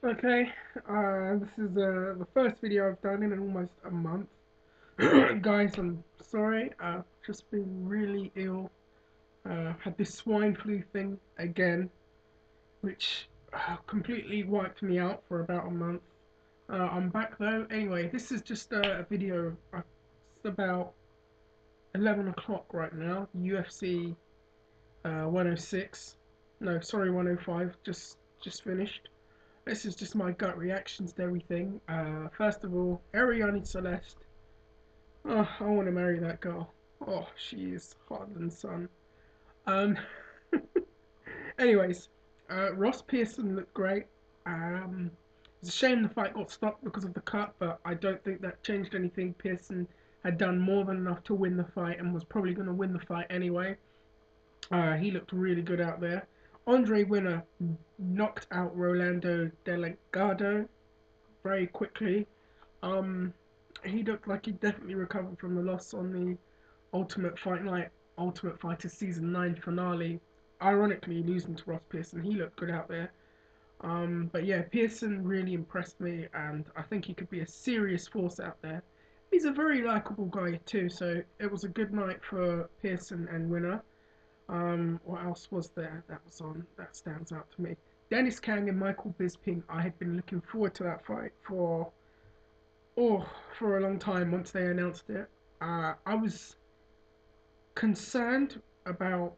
Okay, this is the first video I've done in almost a month. Guys, I'm sorry, I've just been really ill. Had this swine flu thing again, which completely wiped me out for about a month. I'm back though. Anyway, this is just a video. It's about 11 o'clock right now. UFC 106. No, sorry, 105. Just finished. This is just my gut reactions to everything. First of all, Ariane Celeste. Oh, I want to marry that girl. Oh, she is hotter than the sun. Um, anyways, Ross Pearson looked great. Um, it's a shame the fight got stopped because of the cut, but I don't think that changed anything. Pearson had done more than enough to win the fight and was probably going to win the fight anyway. He looked really good out there. Andre Winner knocked out Rolando Delgado very quickly. Um, he looked like he definitely recovered from the loss on the Ultimate Fight Night, Ultimate Fighter Season 9 finale. Ironically, losing to Ross Pearson, he looked good out there. But yeah, Pearson really impressed me, and I think he could be a serious force out there. He's a very likable guy too, so it was a good night for Pearson and Winner. What else was there that was on that stands out to me? Dennis Kang and Michael Bisping. I had been looking forward to that fight oh, for a long time once they announced it. I was concerned about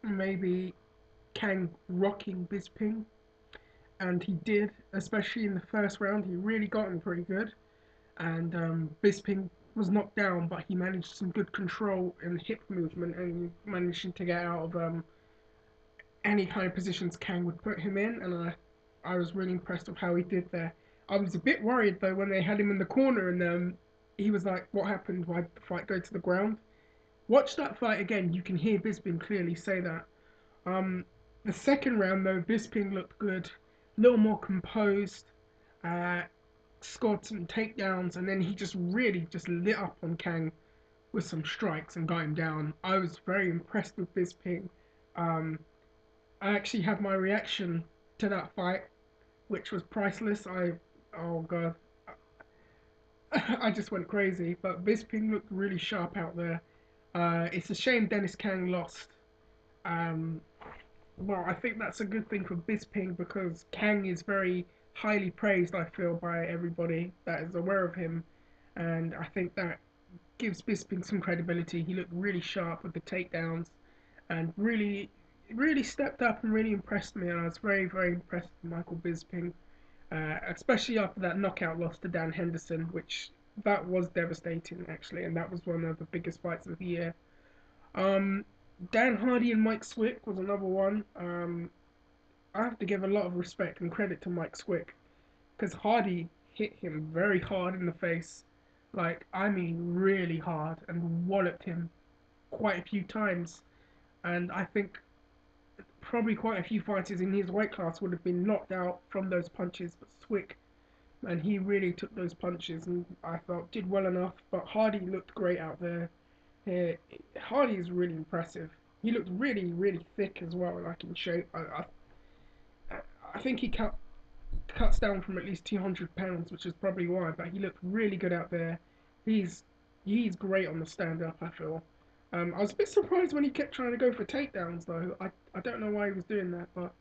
maybe Kang rocking Bisping, and he did, especially in the first round. He really got him pretty good, and Bisping was knocked down, but he managed some good control and hip movement, and managing to get out of any kind of positions Kang would put him in, and I was really impressed with how he did there. I was a bit worried though when they had him in the corner and he was like, "What happened? Why did the fight go to the ground?" Watch that fight again. You can hear Bisping clearly say that. Um, the second round though, Bisping looked good, a little more composed. Uh, Scored some takedowns, and then he just really just lit up on Kang with some strikes and got him down. I was very impressed with Bisping. Um, I actually had my reaction to that fight, which was priceless. Oh god, I just went crazy. But Bisping looked really sharp out there. It's a shame Dennis Kang lost. Um, well, I think that's a good thing for Bisping because Kang is very highly praised. I feel by everybody that is aware of him, and I think that gives Bisping some credibility. He looked really sharp with the takedowns, and really stepped up and really impressed me. And I was very impressed with Michael Bisping, especially after that knockout loss to Dan Henderson, which that was devastating actually, and that was one of the biggest fights of the year. Um, Dan Hardy and Mike Swick was another one. I have to give a lot of respect and credit to Mike Swick because Hardy hit him very hard in the face, like I mean really hard, and walloped him quite a few times. And I think probably quite a few fighters in his weight class would have been knocked out from those punches, but Swick, and he really took those punches, and I felt did well enough. But Hardy looked great out there. Hardy is really impressive. He looked really thick as well, like in shape. I think he cuts down from at least 200 pounds, which is probably why. But he looked really good out there. He's he's great on the stand up. I feel. I was a bit surprised when he kept trying to go for takedowns though. I don't know why he was doing that, but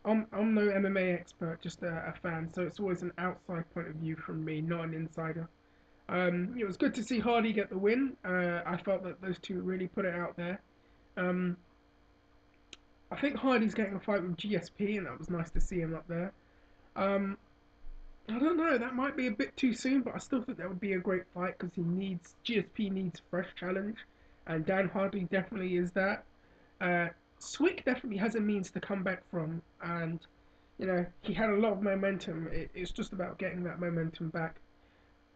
I'm no MMA expert, just a fan. So it's always an outside point of view from me, not an insider. It was good to see Hardy get the win. I felt that those two really put it out there. Um, I think Hardy's getting a fight with GSP, and that was nice to see him up there. Um, I don't know. That might be a bit too soon, but I still think that would be a great fight because he needs GSP needs fresh challenge, and Dan Hardy definitely is that. Uh, Swick definitely has a means to come back from, and he had a lot of momentum. It's just about getting that momentum back.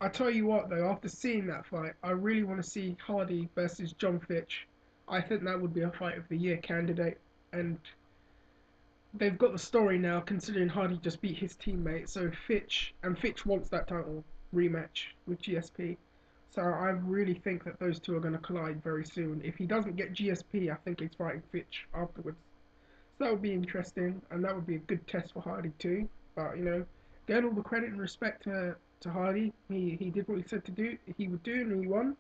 I tell you what, though, after seeing that fight, I really want to see Hardy versus John Fitch. I think that would be a fight of the year candidate, and they've got the story now, considering Hardy just beat his teammate. So Fitch wants that title rematch with GSP. So I really think that those two are going to collide very soon. If he doesn't get GSP, I think he's fighting Fitch afterwards. So that would be interesting, and that would be a good test for Hardy too. But Again, all the credit and respect to Hardy. He did what he said to do. He would do, and he won.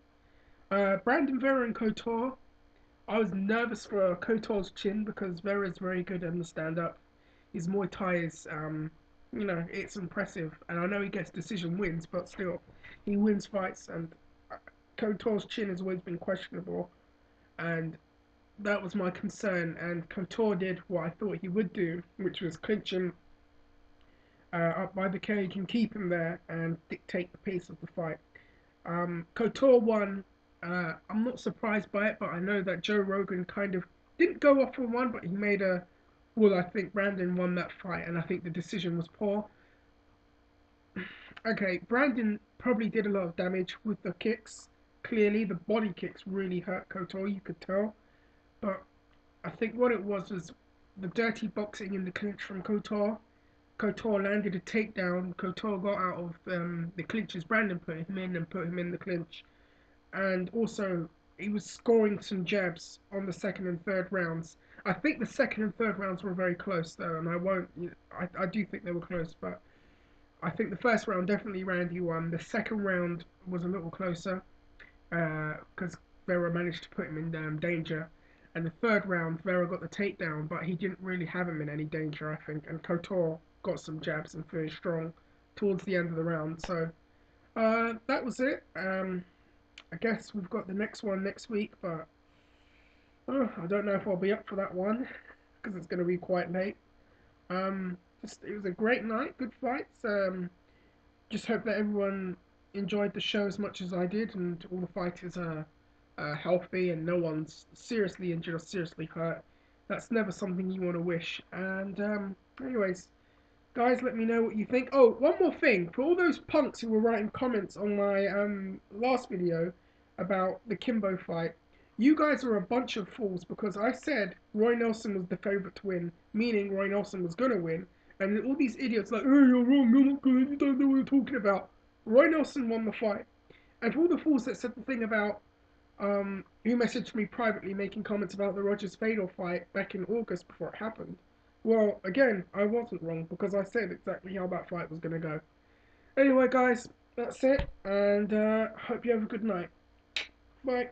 Brandon Vera and Couture. I was nervous for Couture's chin because Vera is very good in the stand up. His Muay Thai is, it's impressive. And I know he gets decision wins, but still, he wins fights. And Couture's chin has always been questionable. And that was my concern. And Couture did what I thought he would do, which was clinch him up by the cage and keep him there and dictate the pace of the fight. Couture won. I'm not surprised by it, but I know that Joe Rogan kind of didn't go off on one, but he made a. Well, I think Brandon won that fight, and I think the decision was poor. Okay, Brandon probably did a lot of damage with the kicks. Clearly, the body kicks really hurt Couture, you could tell. But I think what it was the dirty boxing in the clinch from Couture. Couture landed a takedown. Couture got out of the clinches Brandon put him in and put him in the clinch. And also, he was scoring some jabs on the second and third rounds. I think the second and third rounds were very close, though, and I do think they were close, but I think the first round definitely Randy won. The second round was a little closer because Vera managed to put him in danger. And the third round, Vera got the takedown, but he didn't really have him in any danger, I think. And Couture got some jabs and finished strong towards the end of the round. So that was it. I guess we've got the next one next week, but I don't know if I'll be up for that one because it's going to be quite late. It was a great night, good fights. Just hope that everyone enjoyed the show as much as I did, and all the fighters are healthy and no one's seriously injured or seriously hurt. That's never something you want to wish. And anyways, guys, let me know what you think. Oh, one more thing. For all those punks who were writing comments on my last video about the Kimbo fight, you guys are a bunch of fools because I said Roy Nelson was the favourite to win, meaning Roy Nelson was going to win. And all these idiots like, oh, you're wrong, you're not good, you don't know what you're talking about. Roy Nelson won the fight. And for all the fools that said the thing about, who messaged me privately making comments about the Rogers Fedor fight back in August before it happened, well, again, I wasn't wrong because I said exactly how that fight was going to go. Anyway, guys, that's it, and hope you have a good night. Bye.